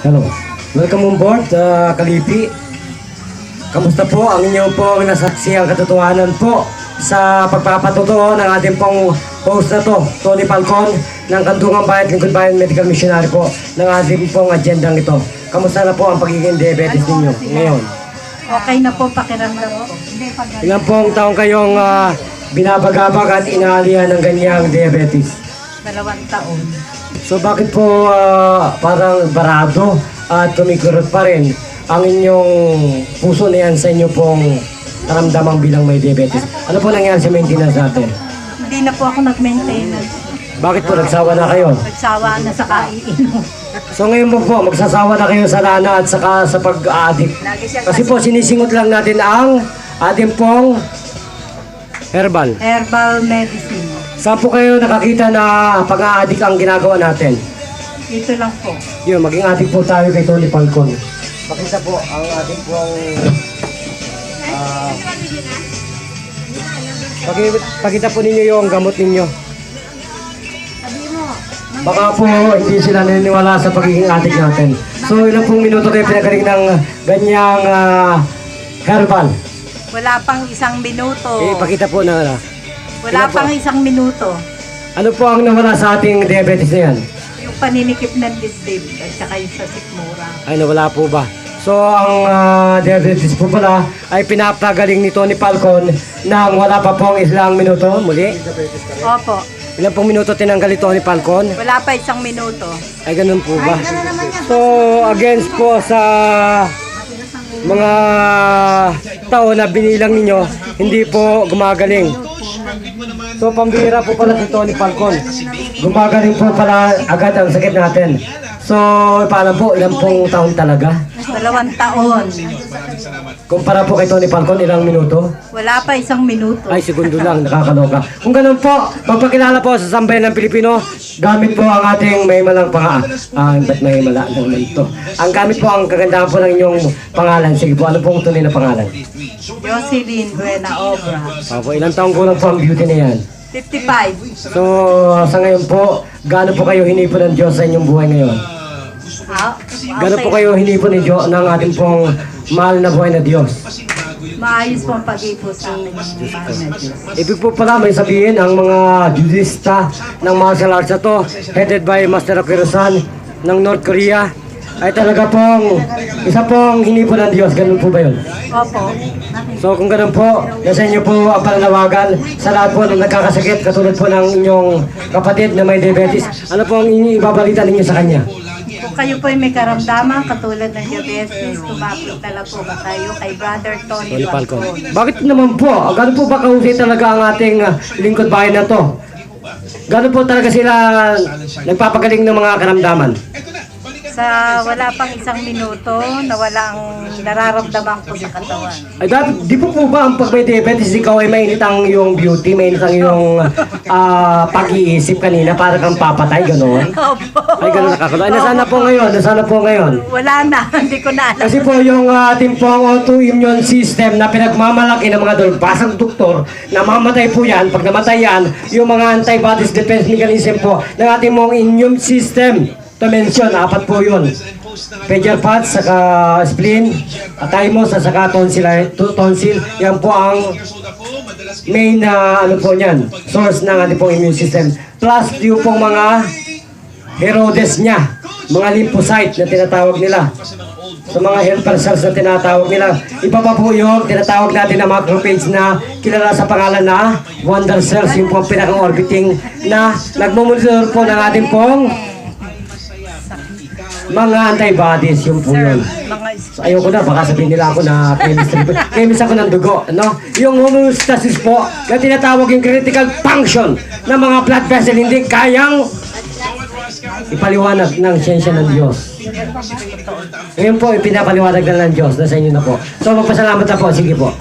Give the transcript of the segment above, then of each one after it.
Hello. Welcome on board, Kalipi. Kamusta po ang inyong pong nasaksiyang katotohanan po sa pagpapatotoo ng ating pong host na to, Tony Falcon, ng Kandungang Bayan, Lingkod Bayan Medical Missionary po, ng ating pong agendang ito. Kamusta na po ang pagiging diabetes ninyo ngayon? Okay na po, pakiramdam po. Ilan pong taong kayong binabagabag at inaalihan ng ganyang diabetes? 2 taon. So bakit po parang barado at kumikurot pa rin ang inyong puso na yan sa inyo pong naramdamang bilang may diabetes? Ano po nangyari sa maintenance natin? Hindi na po ako nag-maintenance. Bakit po nagsawa na kayo? Nagsawa na sa kaiinom. So ngayon po magsasawa na kayo sa lana at saka sa pag-addict. Kasi po sinisingot lang natin ang ating pong herbal. Herbal medicine. Saan po kayo nakakita na pag-addict ang ginagawa natin? Ito lang po. Yun, maging addict po tayo kay Tony Falcon. Pakita po ang ating pong pakita po ninyo yung gamot ninyo. Baka po hindi sila naniniwala sa pagiging addict natin. So ilang pong minuto kayo pinagaling ng ganyang herbal? Wala pang 1 minuto. Pakita po na Wala pang 1 minuto. ano po ang nawala sa ating diabetes na yan? Yung paninikip ng dibdib at saka yung sa sikmura. Ay nawala po ba? So ang diabetes po pala ay pinapagaling ni Tony Falcon nang wala pa pong 1 minuto muli. Opo. Ilang pong minuto tinanggal ni Tony Falcon? Wala pa 1 minuto. Ay ganun po ba? So against po sa mga tao na binilang ninyo, hindi po gumagaling. So pambira po pala si Tony Falcon. Gumagaling po pala agad ang sakit natin. So paano po, ilang pong taon talaga? 2 taon. Kumpara po kay Tony Falcon, ilang minuto? Wala pa 1 minuto. Ay, segundo lang, nakakaloka. Kung ganun po, magpakilala po sa sambayan ng Pilipino, gamit po ang ating may malang ba't may mala naman ito? Ang gamit po ang kagandahan po ng inyong pangalan. Sige po, ano pong tunay na pangalan? Jocelyn Buena Obra. Opo, ilang taong ko lang po ang beauty na yan. 55. So, sa ngayon po, gaano po kayo hinipon ng Diyos sa inyong buhay ngayon? Gaano po kayo hinipon ng ating pong mahal na buhay na Diyos? Maayos po ang pag-ipo sa akin ng mahal na Diyos. Ibig po pala may sabihin ang mga judista ng martial arts na to, headed by Master Akirusan ng North Korea, ay talaga pong isa pong hinipon ng Diyos. Ganun po ba yun? Opo. So kung ganun po, nasa inyo po ang pananawagan sa lahat po ng nagkakasakit katulad po ng inyong kapatid na may diabetes. Ano po ang ibabalita ninyo sa kanya? Kung kayo po ay may karamdaman katulad ng diabetes, tumapit na lang po ba kayo kay Brother Tony Falcon. Bakit naman po? Gano'n po ba kahusay talaga ang ating lingkod bayan na to? Gano'n po talaga sila nagpapagaling ng mga karamdaman? Sa wala pang 1 minuto, nawala ang nararamdaman ko sa katawan. Ay, di po ba ang pag may diabetes, ikaw ay mainit ang iyong beauty, mainit ang iyong pag-iisip kanina para kang papatay, gano'n? Opo. Ay, gano'n nakakalo. Ay, nasaan na po ngayon? Nasaan na po ngayon? Wala na, hindi ko na alam. Kasi po yung ating pong autoimmune system na pinagmamalaki ng mga dalbasang doktor, namamatay po yan. Pag namatay yan, yung mga antibodies defense mechanism po ng ating mong immune system. To mention, 4 po yun. Pedal pads, saka spleen, thymus, at saka tonsil. Yan po ang main ano po niyan, source ng ating pong immune system. Plus yung pong mga Herodes niya, mga lymphocyte na tinatawag nila. Sa mga helper cells na tinatawag nila. Iba pa po yung tinatawag natin na macrophage na kilala sa pangalan na wonder cells, yung pong pinaka-orbiting na nagmumonitor po ng ating pong mga antibodies, yung po yun. So, ayoko na, baka sabihin nila ako na chemist ako ng dugo, no? Yung homeostasis po, na tinatawag yung critical function ng mga blood vessel, hindi kayang ipaliwanag ng siyensya ng Diyos. Ngayon po, ipinapaliwanag na ng Diyos, nasa inyo na po. So, magpasalamat na po, sige po.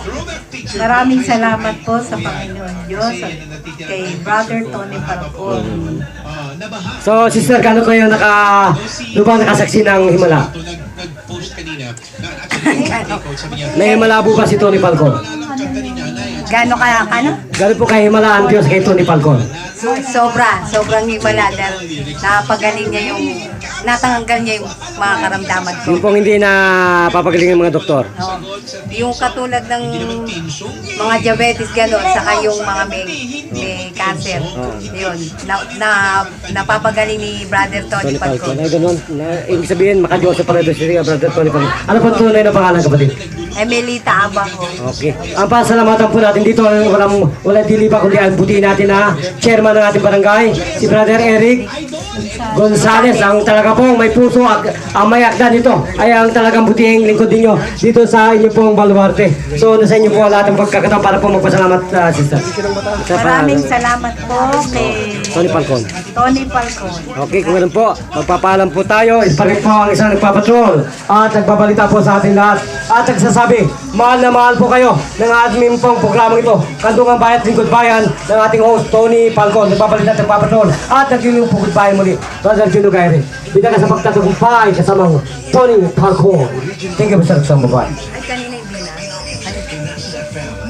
Maraming salamat po sa Panginoon Diyos at kay Brother Tony Falcon. So, sister, kano kayo nakasaksi ng himala? May himala po ba si Tony Falcon? Gano'n ka, ano? Gano'n po kayo himala ang Diyos kay Tony Falcon? Sobrang himala dahil napagaling niya yung natanggal niya yung mga karamdaman ko. Yung pong hindi na papagaling ng mga doktor. No? Yung katulad ng mga diabetes gano'n, saka yung mga may cancer. Yun, napapagaling ni Brother Tony Tony Falcon. Falcon. Ay, ganun. Ibig sabihin, makadyoso pala doon siya, Brother Tony Falcon. Ano po tunay na pangalan, kapatid? Emelita Abajo. Okay. Ang pasalamatan po natin dito, walang dili pa kundi ang butiin natin na chairman ng ating barangay, si Brother Eric Gonzales, ang talaga pong may puso at ang may akda dito ay ang talagang butihing lingkod ninyo dito sa inyo pong baluarte. So, nasa inyo po lahat ng pagkakataon para po magpasalamat, sister. Maraming salamat po kay Tony Falcon. Tony Falcon. Okay, kung ganun po, magpapaalam po tayo. Isparit po ang isang nagpapatrol at nagbabalita po sa ating lahat. At nagsasabi, mahal na mahal po kayo ng ating pong programang ito. Kandungang Bayat Lingkod Bayan ng ating host, Tony Falcon. Nagbabalita at nagpapatrol at naglilingkod po goodbye muli. Brother Juno Gaire. Bida ka sa pagtatagumpay kasamang Tony Falcon. Thank you, Mr. Bye. Ay, kanina hindi na.